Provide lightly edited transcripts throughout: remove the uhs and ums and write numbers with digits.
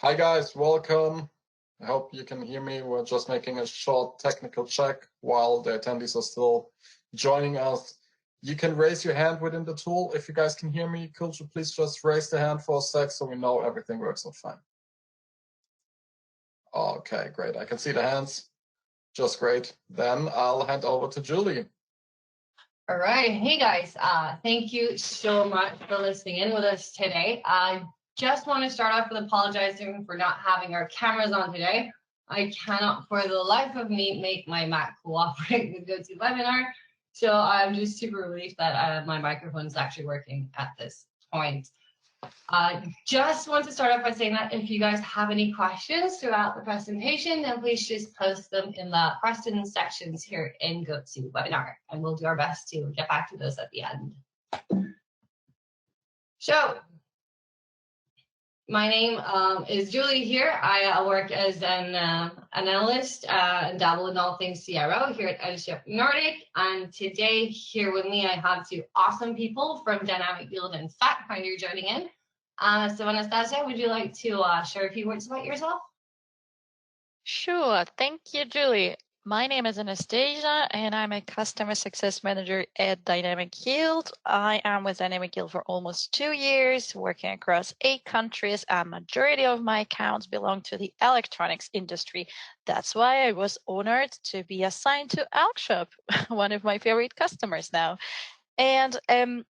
Hi guys, welcome. I hope you can hear me. We're just making a short technical check while the attendees are still joining us. You can raise your hand within the tool. If you guys can hear me, could you please just raise the hand for a sec so we know everything works out fine. Okay, great. I can see the hands. Just great. Then I'll hand over to Julie. All right. Hey guys, thank you so much for listening in with us today. I just want to start off with apologizing for not having our cameras on today. I cannot for the life of me make my Mac cooperate with GoToWebinar. So I'm just super relieved that my microphone is actually working at this point. Just want to start off by saying that if you guys have any questions throughout the presentation, then please just post them in the questions sections here in GoToWebinar, and we'll do our best to get back to those at the end. So, my name is Julie here. I work as an analyst and dabble in all things CRO here at Elkjøp Nordic. And today here with me, I have two awesome people from Dynamic Yield and Factfinder joining in. So Anastasiia, would you like to share a few words about yourself? Sure. Thank you, Julie. My name is Anastasiia, and I'm a customer success manager at Dynamic Yield. I am with Dynamic Yield for almost 2 years, working across 8 countries, and majority of my accounts belong to the electronics industry. That's why I was honored to be assigned to Elkjøp, one of my favorite customers now. And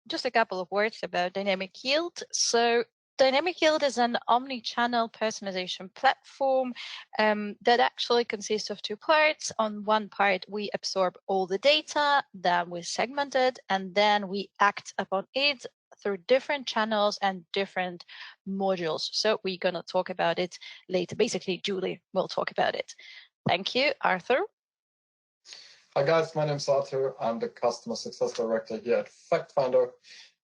just a couple of words about Dynamic Yield. So Dynamic Yield is an omni-channel personalization platform that actually consists of 2 parts. On one part, we absorb all the data, then we segment it, and then we act upon it through different channels and different modules. So we're going to talk about it later. Basically, Julie will talk about it. Thank you, Arthur. Hi guys, my name is Artur. I'm the Customer Success Director here at Factfinder.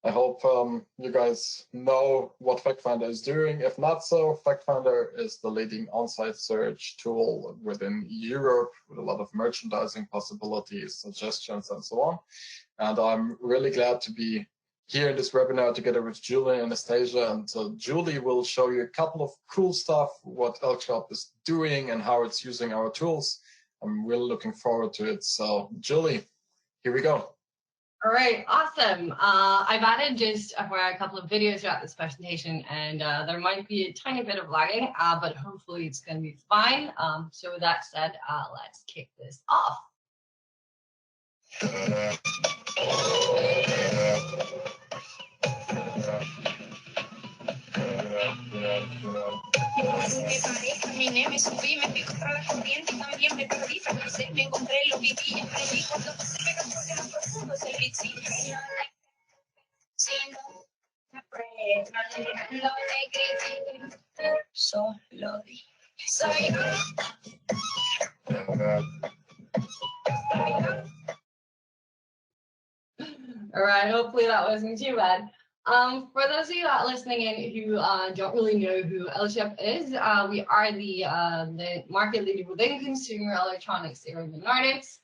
I hope you guys know what Factfinder is doing. If not so, Factfinder is the leading on-site search tool within Europe with a lot of merchandising possibilities, suggestions, and so on. And I'm really glad to be here in this webinar together with Julie and Anastasiia. And so Julie will show you a couple of cool stuff, what Elkjøp is doing and how it's using our tools. I'm really looking forward to it. So Julie, here we go. All right, awesome. I've added just a couple of videos throughout this presentation, and there might be a tiny bit of lagging, but hopefully it's going to be fine. So with that said, let's kick this off. Caminé, me subí, me fui contra la corriente y también me perdí, fracasé, me encontré, lo viví y aprendí cuando pasé me cantó de los profundos el beat, sí, no te critico, solo di, soy All right, hopefully that wasn't too bad. For those of you listening in who don't really know who Elkjøp is, we are the market leader within consumer electronics here in the Nordics.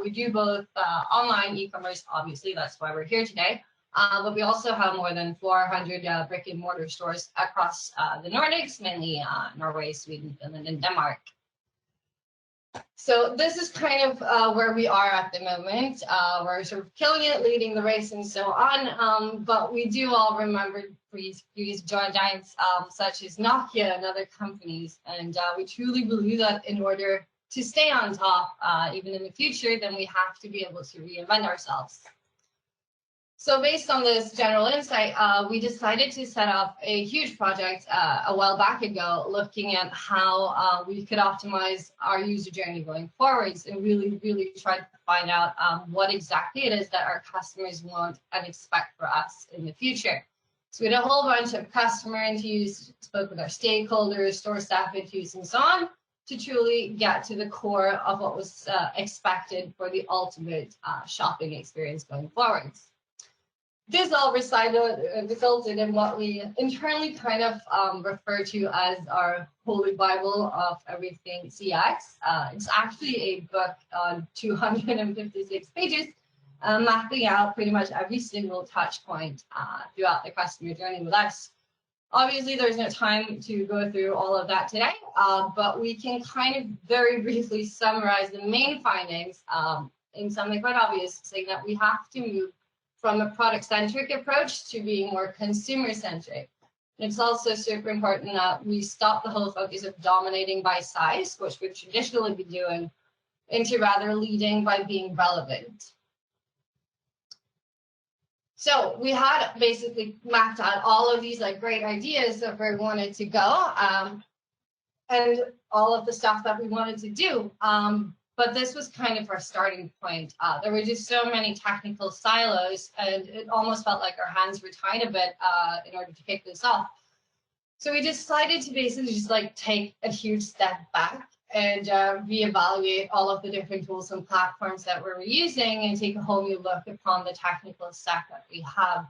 We do both online e-commerce, obviously, that's why we're here today, but we also have more than 400 brick and mortar stores across the Nordics, mainly Norway, Sweden, Finland, and Denmark. So this is kind of where we are at the moment. We're sort of killing it, leading the race and so on. But we do all remember previous giants such as Nokia and other companies. And we truly believe that in order to stay on top, even in the future, then we have to be able to reinvent ourselves. So based on this general insight, we decided to set up a huge project a while back ago, looking at how we could optimize our user journey going forwards and really try to find out what exactly it is that our customers want and expect for us in the future. So we had a whole bunch of customer interviews, spoke with our stakeholders, store staff interviews, and so on, to truly get to the core of what was expected for the ultimate shopping experience going forwards. This all resulted in what we internally kind of refer to as our holy Bible of everything CX. It's actually a book on 256 pages, mapping out pretty much every single touch point throughout the customer journey with us. Obviously, there's no time to go through all of that today, but we can kind of very briefly summarize the main findings in something quite obvious, saying that we have to move from a product-centric approach to being more consumer-centric. It's also super important that we stop the whole focus of dominating by size, which we've traditionally been doing, into rather leading by being relevant. So we had basically mapped out all of these like great ideas of where we wanted to go and all of the stuff that we wanted to do. But this was kind of our starting point. There were just so many technical silos, and it almost felt like our hands were tied a bit in order to kick this off. So we decided to basically just like take a huge step back and reevaluate all of the different tools and platforms that we're using and take a whole new look upon the technical stack that we have.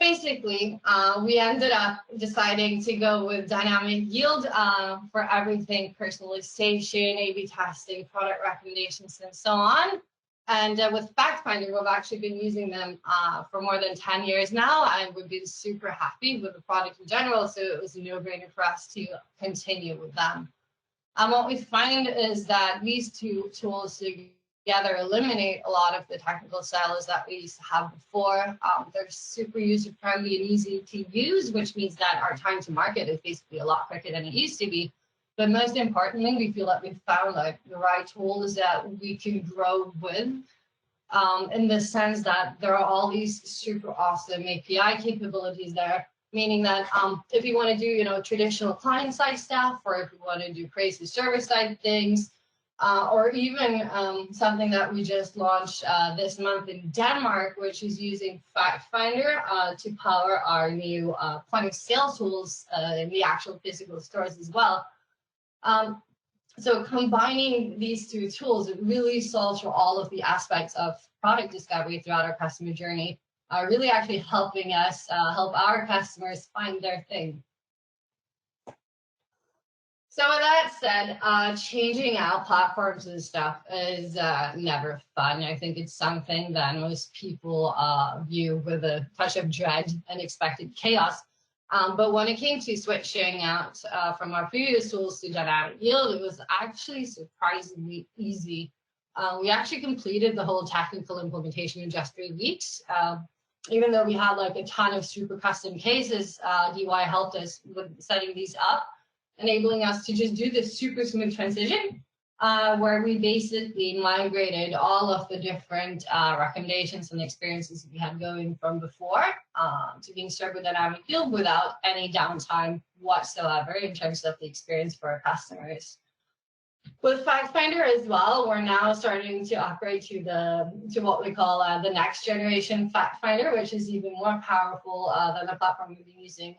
Basically, we ended up deciding to go with dynamic yield for everything, personalization, A/B testing, product recommendations, and so on. And with Factfinder, we've actually been using them for more than 10 years now, and we've been super happy with the product in general, so it was a no-brainer for us to continue with them. What we find is that these two tools together eliminate a lot of the technical silos that we used to have before. They're super user-friendly and easy to use, which means that our time to market is basically a lot quicker than it used to be. But most importantly, we feel that we've found like the right tools that we can grow with, in the sense that there are all these super awesome API capabilities there. Meaning that if you want to do, you know, traditional client-side stuff, or if you want to do crazy server-side things, or even something that we just launched this month in Denmark, which is using Factfinder to power our new point-of-sale tools in the actual physical stores as well. So combining these two tools, it really solves for all of the aspects of product discovery throughout our customer journey. Really actually helping us help our customers find their thing. So with that said, changing out platforms and stuff is never fun. I think it's something that most people view with a touch of dread and expected chaos. But when it came to switching out from our previous tools to dynamic yield, it was actually surprisingly easy. We actually completed the whole technical implementation in just 3 weeks. Even though we had like a ton of super custom cases, DY helped us with setting these up, enabling us to just do this super smooth transition, where we basically migrated all of the different recommendations and experiences we had going from before to being served with dynamic yield without any downtime whatsoever in terms of the experience for our customers. With Factfinder as well, we're now starting to upgrade to what we call the next generation Factfinder, which is even more powerful than the platform we've been using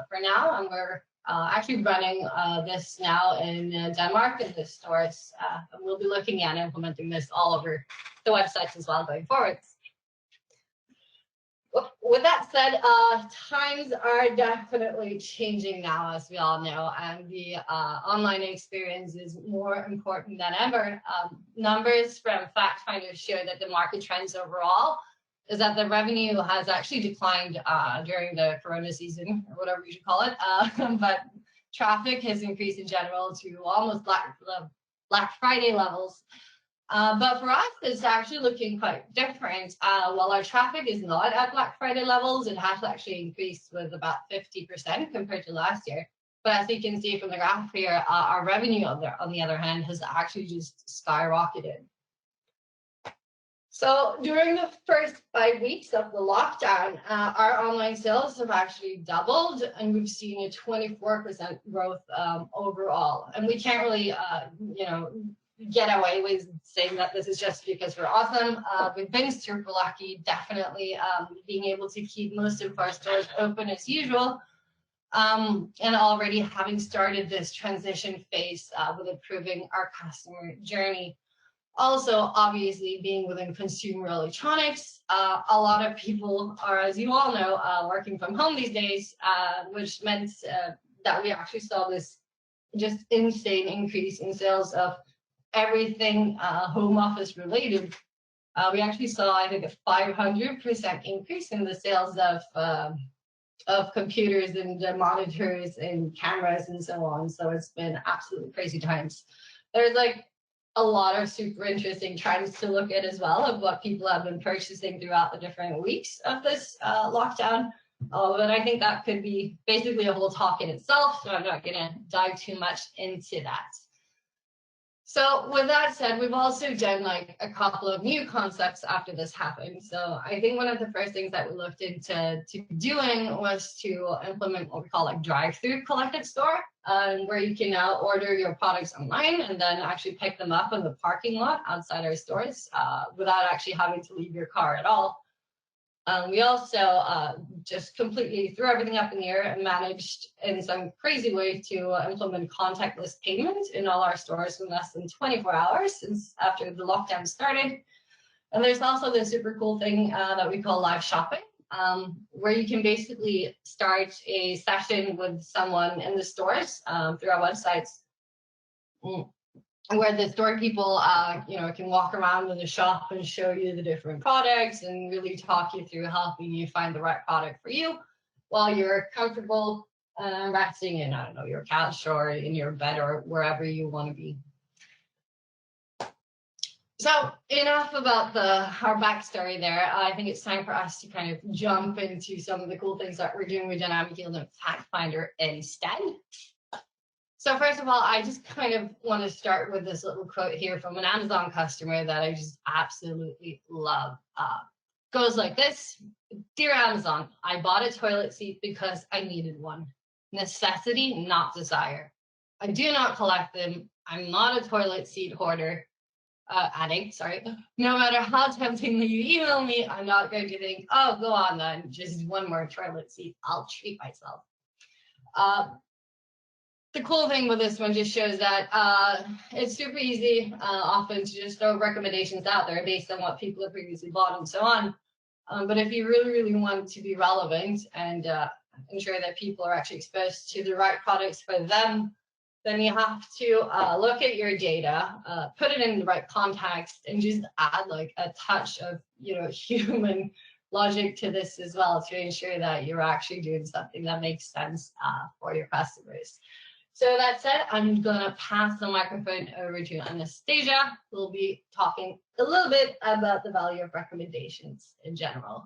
for now. And we're actually running this now in Denmark in the stores. And we'll be looking at implementing this all over the websites as well going forwards. With that said, times are definitely changing now, as we all know, and the online experience is more important than ever. Numbers from Factfinder show that the market trends overall is that the revenue has actually declined during the Corona season, or whatever you should call it, but traffic has increased in general to almost Black Friday levels. But for us, it's actually looking quite different. While our traffic is not at Black Friday levels, it has actually increased with about 50% compared to last year. But as you can see from the graph here, our revenue on the other hand has actually just skyrocketed. So during the first 5 weeks of the lockdown, our online sales have actually doubled, and we've seen a 24% growth overall. And we can't really, get away with saying that this is just because we're awesome. We've been super lucky, definitely being able to keep most of our stores open as usual, and already having started this transition phase with improving our customer journey. Also, obviously, being within consumer electronics, a lot of people are, as you all know, working from home these days, which meant that we actually saw this just insane increase in sales of everything home office related. We actually saw, I think, a 500% increase in the sales of of computers and monitors and cameras and so on. So it's been absolutely crazy times. There's like a lot of super interesting trends to look at as well of what people have been purchasing throughout the different weeks of this lockdown. But I think that could be basically a whole talk in itself, so I'm not going to dive too much into that. So with that said, we've also done like a couple of new concepts after this happened. So I think one of the first things that we looked into doing was to implement what we call like drive-through collected store, where you can now order your products online and then actually pick them up in the parking lot outside our stores without actually having to leave your car at all. We also just completely threw everything up in the air and managed in some crazy way to implement contactless payment in all our stores in less than 24 hours since after the lockdown started. And there's also this super cool thing that we call live shopping, where you can basically start a session with someone in the stores through our websites, where the store people, can walk around in the shop and show you the different products and really talk you through helping you find the right product for you while you're comfortable resting in, I don't know, your couch or in your bed or wherever you want to be. So enough about our backstory there. I think it's time for us to kind of jump into some of the cool things that we're doing with Dynamic Yield and Factfinder instead. So first of all, I just kind of want to start with this little quote here from an Amazon customer that I just absolutely love. Goes like this: "Dear Amazon, I bought a toilet seat because I needed one. Necessity, not desire. I do not collect them. I'm not a toilet seat hoarder. Addict, sorry. No matter how temptingly you email me, I'm not going to think, oh, go on then, just one more toilet seat. I'll treat myself." The cool thing with this one just shows that it's super easy often to just throw recommendations out there based on what people have previously bought and so on. But if you really, really want to be relevant and ensure that people are actually exposed to the right products for them, then you have to look at your data, put it in the right context, and just add like a touch of human logic to this as well to ensure that you're actually doing something that makes sense for your customers. So that said, I'm going to pass the microphone over to Anastasiia, who will be talking a little bit about the value of recommendations in general.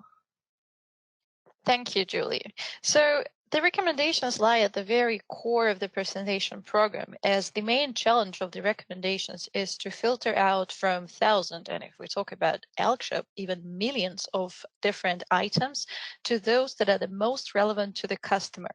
Thank you, Julie. So the recommendations lie at the very core of the presentation program, as the main challenge of the recommendations is to filter out from thousands, and if we talk about Elkjøp, even millions of different items, to those that are the most relevant to the customer.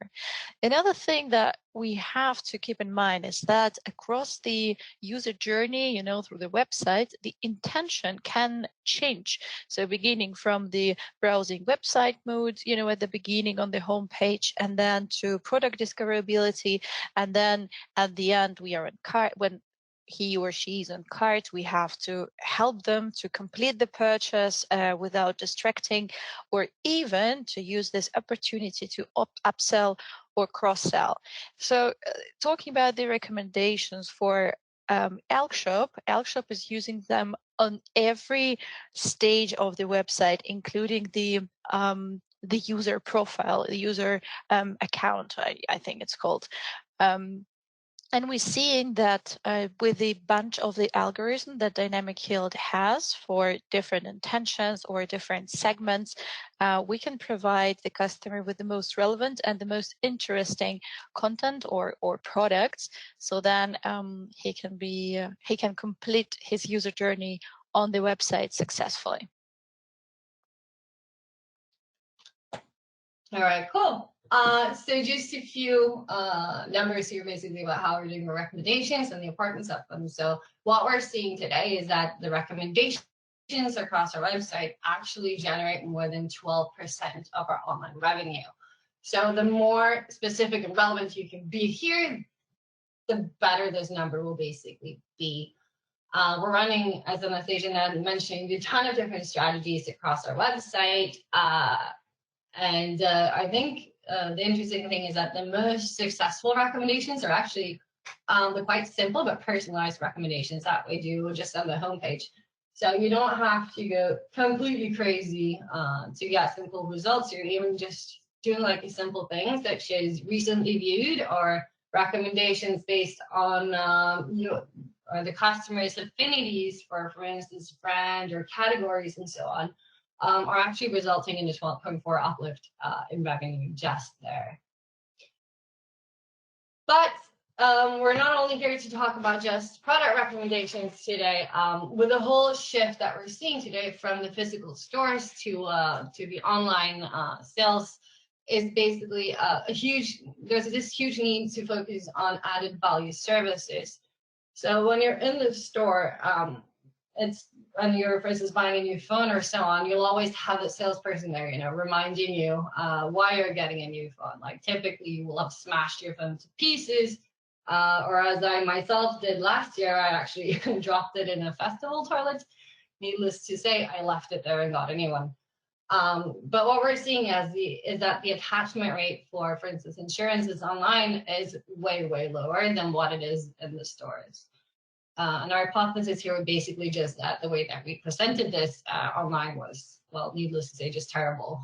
Another thing that we have to keep in mind is that across the user journey, through the website, the intention can change. So beginning from the browsing website mode, at the beginning on the home page, and then to product discoverability, and then at the end we are in cart. When he or she is in cart, we have to help them to complete the purchase without distracting, or even to use this opportunity to upsell or cross-sell. So talking about the recommendations for Elkjøp is using them on every stage of the website, including the user profile, the user account, I think it's called. And we're seeing that with the bunch of the algorithm that Dynamic Yield has for different intentions or different segments, we can provide the customer with the most relevant and the most interesting content or products. So then he can complete his user journey on the website successfully. All right, cool. So just a few numbers here basically about how we're doing the recommendations and the importance of them. So what we're seeing today is that the recommendations across our website actually generate more than 12% of our online revenue. So the more specific and relevant you can be here, the better this number will basically be. We're running, as Anastasiia mentioned, a ton of different strategies across our website. And I think the interesting thing is that the most successful recommendations are actually the quite simple but personalized recommendations that we do just on the homepage. So you don't have to go completely crazy to get some cool results. You're even just doing like a simple thing such as recently viewed or recommendations based on or the customer's affinities for instance, brand or categories and so on, are actually resulting in a 12.4 uplift in revenue just there. But we're not only here to talk about just product recommendations today. With the whole shift that we're seeing today from the physical stores to the online sales, is basically there's this huge need to focus on added value services. So when you're in the store, when you're, for instance, buying a new phone or so on, you'll always have a salesperson there, reminding you why you're getting a new phone. Like typically you will have smashed your phone to pieces, or as I myself did last year, I actually dropped it in a festival toilet. Needless to say, I left it there and got a new one. But what we're seeing is that the attachment rate for instance, insurances online is way, way lower than what it is in the stores. And our hypothesis here would basically just that the way that we presented this online was, well, needless to say, just terrible.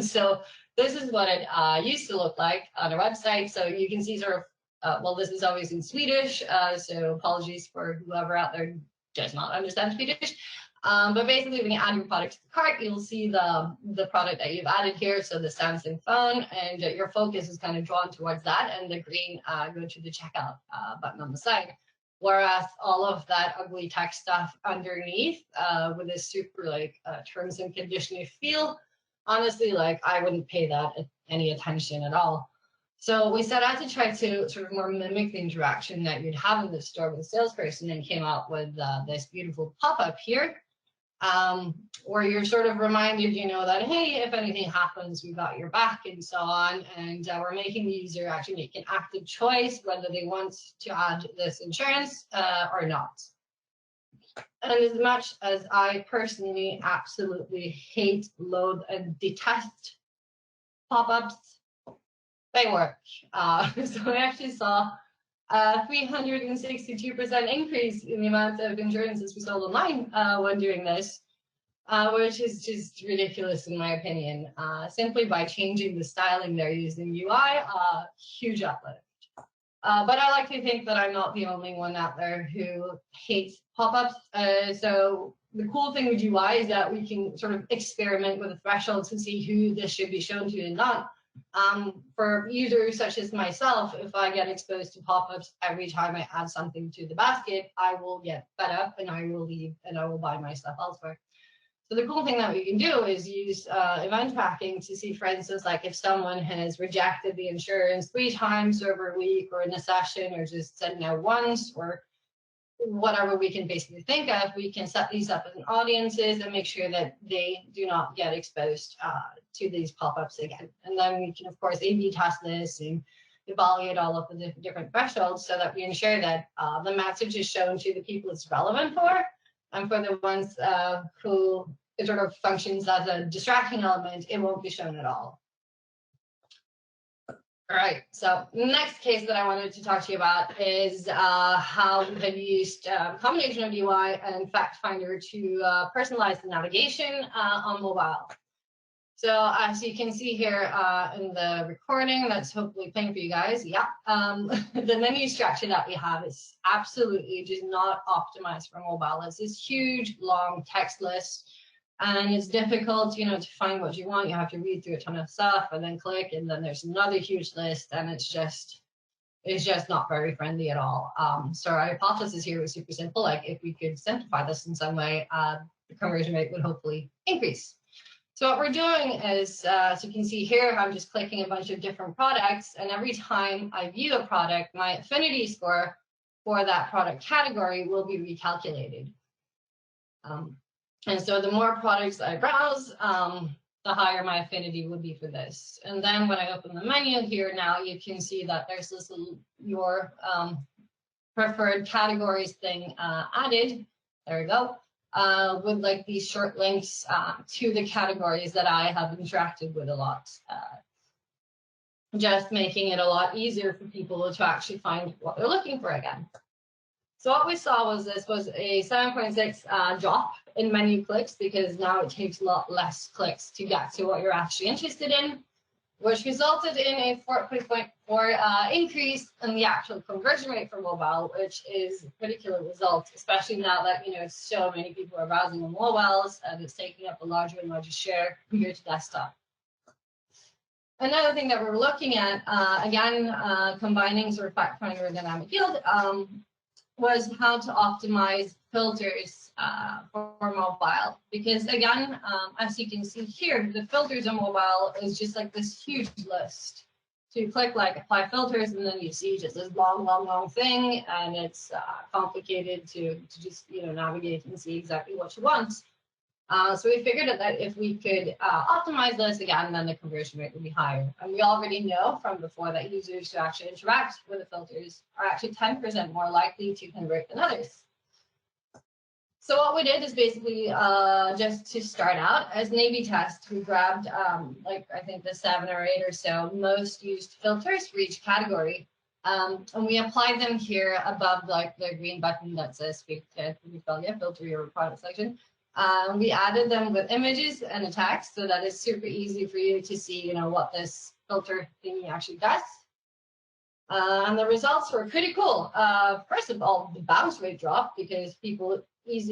So this is what it used to look like on our website. So you can see sort of, well, this is always in Swedish, so apologies for whoever out there does not understand Swedish. But basically, when you add your product to the cart, you'll see the product that you've added here, so the Samsung phone, and your focus is kind of drawn towards that, and the green go to the checkout button on the side. Whereas all of that ugly tech stuff underneath with this super terms and conditions feel, honestly, I wouldn't pay that any attention at all. So we set out to try to sort of more mimic the interaction that you'd have in the store with a salesperson, and came out with this beautiful pop-up here, where you're sort of reminded, that, hey, if anything happens, we got your back and so on. And we're making the user actually make an active choice whether they want to add this insurance or not. And as much as I personally absolutely hate, loathe, and detest pop-ups, they work. So we actually saw a 362% increase in the amount of insurances we sold online when doing this, which is just ridiculous in my opinion. Simply by changing the styling they're using UI, huge uplift. But I like to think that I'm not the only one out there who hates pop-ups. So the cool thing with UI is that we can sort of experiment with the thresholds to see who this should be shown to and not. For users such as myself, if I get exposed to pop-ups every time I add something to the basket, I will get fed up and I will leave and I will buy my stuff elsewhere. So the cool thing that we can do is use event tracking to see, for instance, if someone has rejected the insurance 3 times over a week or in a session, or just said no once, or whatever we can basically think of, we can set these up as audiences and make sure that they do not get exposed to these pop-ups again. And then we can, of course, A/B test this and evaluate all of the different thresholds so that we ensure that the message is shown to the people it's relevant for, and for the ones who it sort of functions as a distracting element, it won't be shown at all. All right, so the next case that I wanted to talk to you about is how we have used a combination of UI and Factfinder to personalize the navigation on mobile. So as you can see here in the recording that's hopefully playing for you guys, the menu structure that we have is absolutely just not optimized for mobile. It's this huge, long text list. And it's difficult, to find what you want. You have to read through a ton of stuff and then click, and then there's another huge list, and it's just not very friendly at all. So our hypothesis here was super simple. If we could simplify this in some way, the conversion rate would hopefully increase. So what we're doing is, as you can see here, I'm just clicking a bunch of different products, and every time I view a product, my affinity score for that product category will be recalculated. And so the more products I browse, the higher my affinity would be for this. And then when I open the menu here now, you can see that there's this little your preferred categories thing added. There we go. With these short links to the categories that I have interacted with a lot. Just making it a lot easier for people to actually find what they're looking for again. So what we saw was this was a 7.6 drop in menu clicks, because now it takes a lot less clicks to get to what you're actually interested in. which resulted in a 4.4 increase in the actual conversion rate for mobile, which is a pretty killer result, especially now that, you know, so many people are browsing on mobiles and it's taking up a larger and larger share compared to desktop. Another thing that we're looking at, again, combining sort of Factfinder and dynamic yield, was how to optimize filters for mobile. Because again, as you can see here, the filters on mobile is just like this huge list. So you click like apply filters, and then you see just this long thing, and it's complicated to just, you know, navigate and see exactly what you want. So we figured that if we could optimize this again, then the conversion rate would be higher. And we already know from before that users who actually interact with the filters are actually 10% more likely to convert than others. So what we did is basically just to start out as an A/B test, we grabbed like I think the 7 or 8 or so most used filters for each category. And we applied them here above like the green button that says filter your product selection. We added them with images and a text, so that it's super easy for you to see, you know, what this filter thingy actually does. And the results were pretty cool. First of all, the bounce rate dropped because people could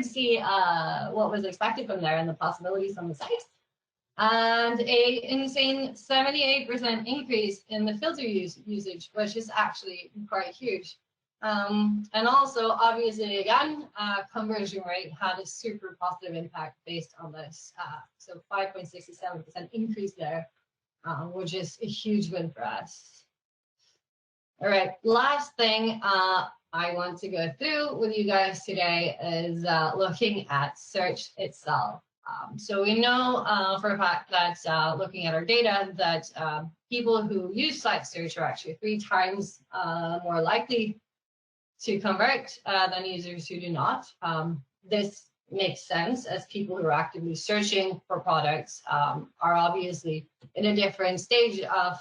see what was expected from there and the possibilities on the site. And a insane 78% increase in the filter usage, which is actually quite huge. And also, obviously, again, conversion rate had a super positive impact based on this. So 5.67% increase there, which is a huge win for us. All right, last thing I want to go through with you guys today is looking at search itself. So we know for a fact that looking at our data that people who use site search are actually 3 times more likely to convert than users who do not. This makes sense, as people who are actively searching for products are obviously in a different stage of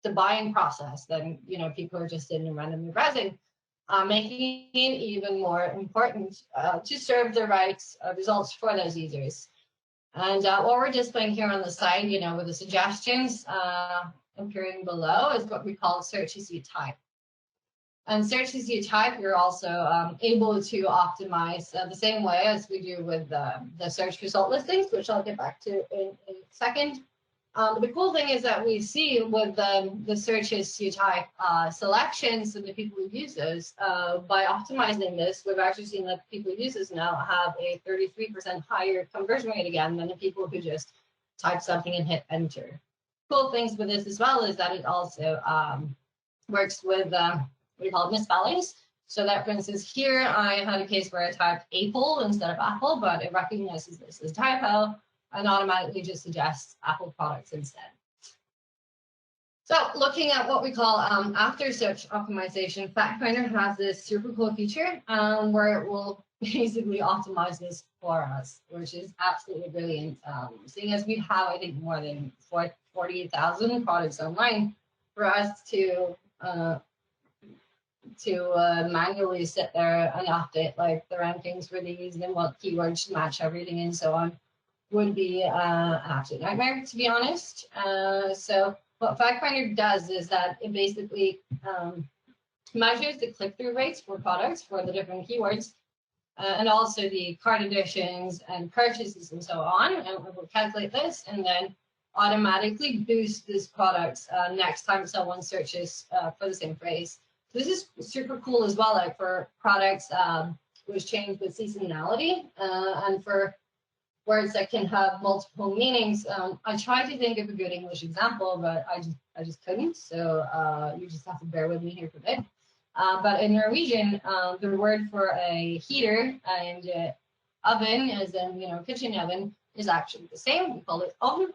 the buying process than, you know, people who are just in and randomly browsing, making it even more important to serve the right results for those users. And what we're displaying here on the side, you know, with the suggestions appearing below, is what we call search as you type. And search as you type, you're also able to optimize the same way as we do with the search result listings, which I'll get back to in a second. The cool thing is that we see with the search as you type selections and the people who use those, by optimizing this, we've actually seen that people who use this now have a 33% higher conversion rate again than the people who just type something and hit enter. Cool things with this as well is that it also works with we call it misspellings. So that, for instance, here I had a case where I typed Apple instead of Apple, but it recognizes this as typo and automatically just suggests Apple products instead. So looking at what we call after search optimization, Factfinder has this super cool feature where it will basically optimize this for us, which is absolutely brilliant. Seeing as we have, I think, more than 48,000 products online, for us to manually sit there and update like the rankings for these and what keywords to match everything and so on would be an absolute nightmare, to be honest. So what Factfinder does is that it basically measures the click-through rates for products for the different keywords and also the cart additions and purchases and so on, and it will calculate this and then automatically boost this product next time someone searches for the same phrase. This is super cool as well, like for products which change with seasonality and for words that can have multiple meanings. I tried to think of a good English example, but I just couldn't. So you just have to bear with me here for a bit. But in Norwegian, the word for a heater and oven, as in, you know, kitchen oven, is actually the same. We call it ovn.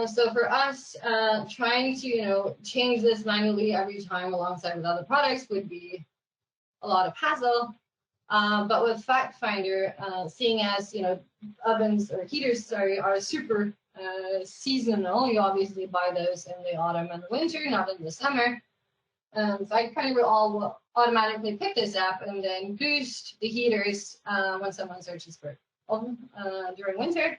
So for us, trying to, you know, change this manually every time alongside with other products would be a lot of hassle. But with Factfinder, seeing as, you know, ovens or heaters, sorry, are super seasonal, you obviously buy those in the autumn and the winter, not in the summer. Factfinder will automatically pick this up and then boost the heaters when someone searches for during winter.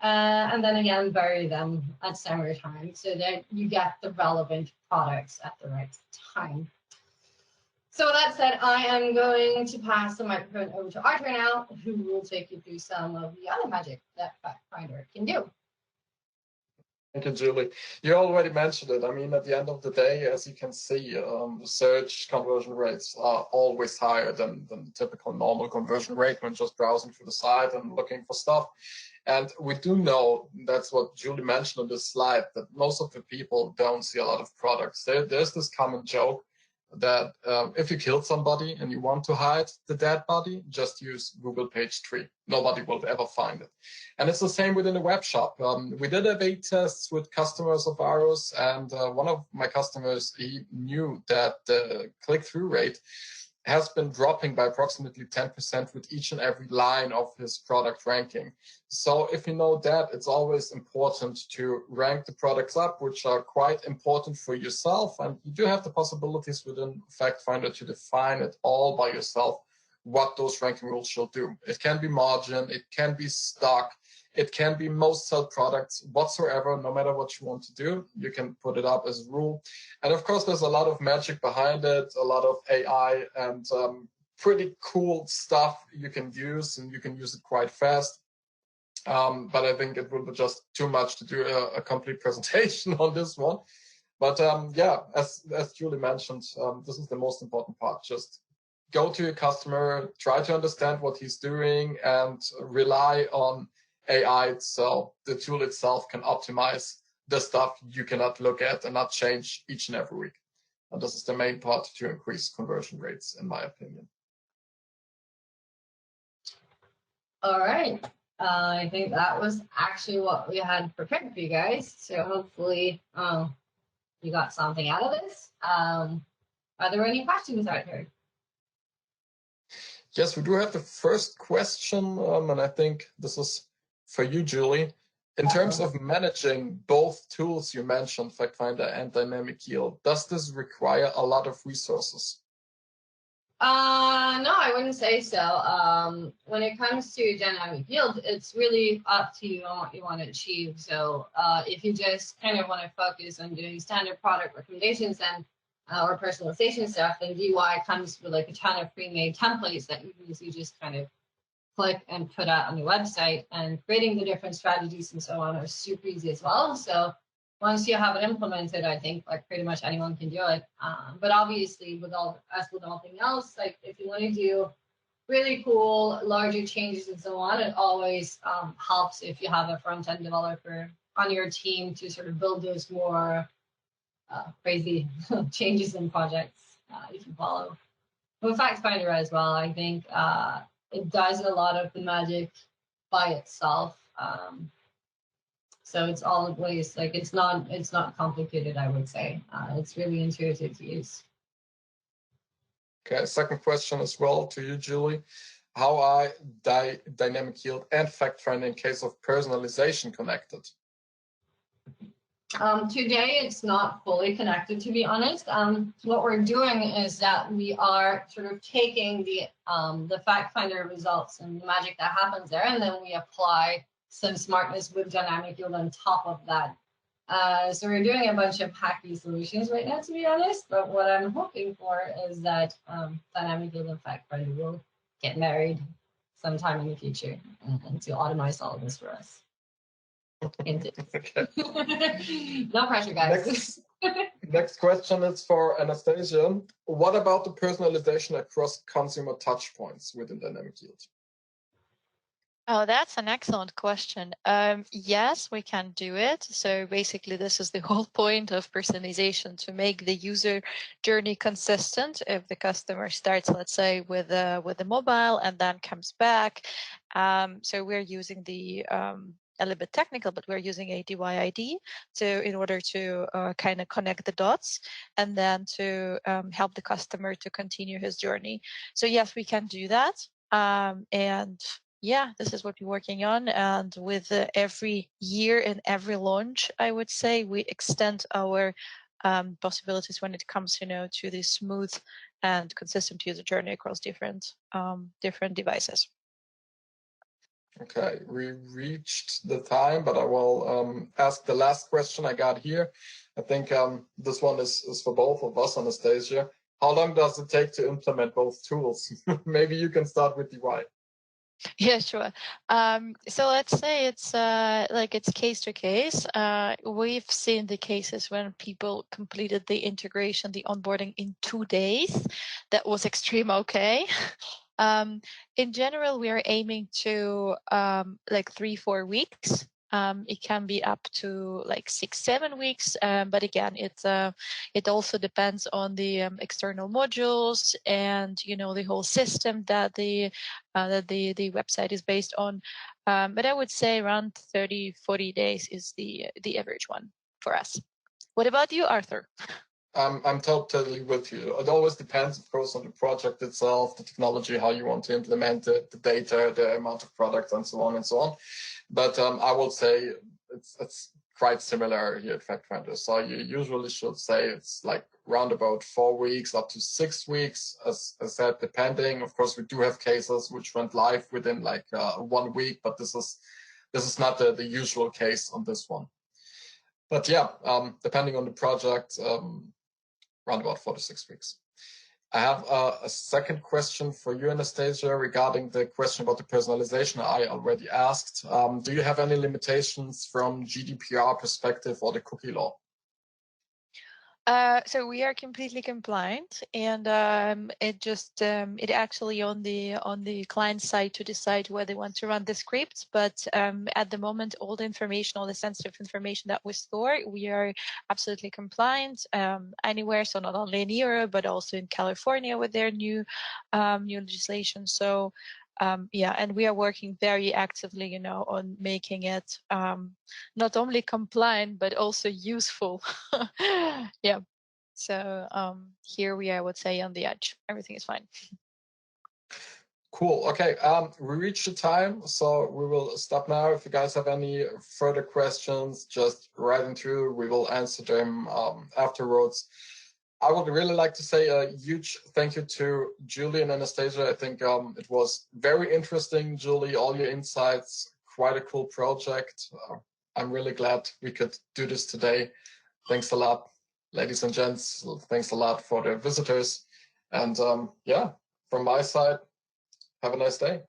And then again, bury them at summertime so that you get the relevant products at the right time. So with that said, I am going to pass the microphone over to Artur now, who will take you through some of the other magic that Factfinder can do. Thank you, Julie. You already mentioned it. I mean, at the end of the day, as you can see, search conversion rates are always higher than the typical normal conversion rate when just browsing through the site and looking for stuff. And we do know, that's what Julie mentioned on this slide, that most of the people don't see a lot of products. There's this common joke that if you killed somebody and you want to hide the dead body, just use Google page 3. Nobody will ever find it. And it's the same within the web shop. We did A/B tests with customers of ours, and one of my customers, he knew that the click-through rate has been dropping by approximately 10% with each and every line of his product ranking. So if you know that, it's always important to rank the products up, which are quite important for yourself. And you do have the possibilities within Factfinder to define it all by yourself, what those ranking rules shall do. It can be margin, it can be stock, it can be most sold products whatsoever. No matter what you want to do, you can put it up as a rule. And of course, there's a lot of magic behind it, a lot of AI and pretty cool stuff you can use, and you can use it quite fast. But I think it would be just too much to do a complete presentation on this one. But yeah, as Julie mentioned, this is the most important part. Just go to your customer, try to understand what he's doing, and rely on AI so the tool itself can optimize the stuff you cannot look at and not change each and every week. And this is the main part to increase conversion rates, in my opinion. All right. I think that was actually what we had prepared for you guys. So hopefully you got something out of this. Are there any questions out here? Yes, we do have the first question, and I think this is for you, Julie. In terms of managing both tools you mentioned, Factfinder and Dynamic Yield, does this require a lot of resources? No, I wouldn't say so. When it comes to Dynamic Yield, it's really up to you on what you want to achieve. So if you just kind of want to focus on doing standard product recommendations and or personalization stuff, then DY comes with like a ton of pre-made templates that you just kind of click and put out on your website, and creating the different strategies and so on are super easy as well. So once you have it implemented, I think like pretty much anyone can do it. But obviously with all thing else, like if you want to do really cool, larger changes and so on, it always helps if you have a front-end developer on your team to sort of build those more crazy changes in projects, if you follow. With Factfinder as well, I think it does a lot of the magic by itself. So it's always like it's not complicated, I would say. It's really intuitive to use. Okay, second question as well to you, Julie. How are Dynamic Yield and Factfinder in case of personalization connected? Today, it's not fully connected, to be honest. What we're doing is that we are sort of taking the Factfinder results and the magic that happens there, and then we apply some smartness with Dynamic Yield on top of that. So we're doing a bunch of hacky solutions right now, to be honest. But what I'm hoping for is that Dynamic Yield and Factfinder will get married sometime in the future and to automate all of this for us. Okay. No pressure, guys. Next question is for Anastasiia. What about the personalization across consumer touchpoints within Dynamic Yield? Oh, that's an excellent question. Yes, we can do it. So basically, this is the whole point of personalization, to make the user journey consistent. If the customer starts, let's say, with a mobile and then comes back, so we're using the a little bit technical, but we're using a DYID in order to kind of connect the dots and then to help the customer to continue his journey. So yes, we can do that. And yeah, this is what we're working on. And with every year and every launch, I would say we extend our possibilities when it comes, to the smooth and consistent user journey across different devices. Okay, we reached the time, but I will ask the last question I got here. I think this one is for both of us, Anastasiia. How long does it take to implement both tools? Maybe you can start with DY. Yeah, sure. So let's say it's like it's case to case. We've seen the cases when people completed the integration, the onboarding in 2 days. That was extreme okay. In general, we are aiming to like 3-4 weeks. It can be up to like 6-7 weeks, but again, it also depends on the external modules and the whole system that the website is based on. But I would say around 30-40 days is the average one for us. What about you, Arthur? I'm totally with you. It always depends, of course, on the project itself, the technology, how you want to implement it, the data, the amount of products, and so on and so on. But I will say it's quite similar here at Factfinder. So you usually should say it's like around about 4 weeks up to 6 weeks, as I said, depending. Of course, we do have cases which went live within like 1 week, but this is not the usual case on this one. But yeah, depending on the project, around about 4 to 6 weeks. I have a second question for you, Anastasiia, regarding the question about the personalization I already asked. Do you have any limitations from GDPR perspective or the cookie law? So we are completely compliant, and it actually on the client side to decide where they want to run the scripts. But at the moment, all the information, all the sensitive information that we store, we are absolutely compliant anywhere. So not only in Europe, but also in California with their new legislation. So yeah, and we are working very actively, on making it not only compliant but also useful. Yeah. So here we are, I would say, on the edge. Everything is fine. Cool. Okay. We reached the time, so we will stop now. If you guys have any further questions, just write them through. We will answer them afterwards. I would really like to say a huge thank you to Julie and Anastasiia. I think it was very interesting, Julie, all your insights, quite a cool project. I'm really glad we could do this today. Thanks a lot, ladies and gents. Thanks a lot for the visitors. And yeah, from my side, have a nice day.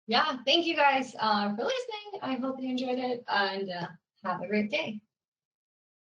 Yeah, thank you guys for listening. I hope you enjoyed it and have a great day.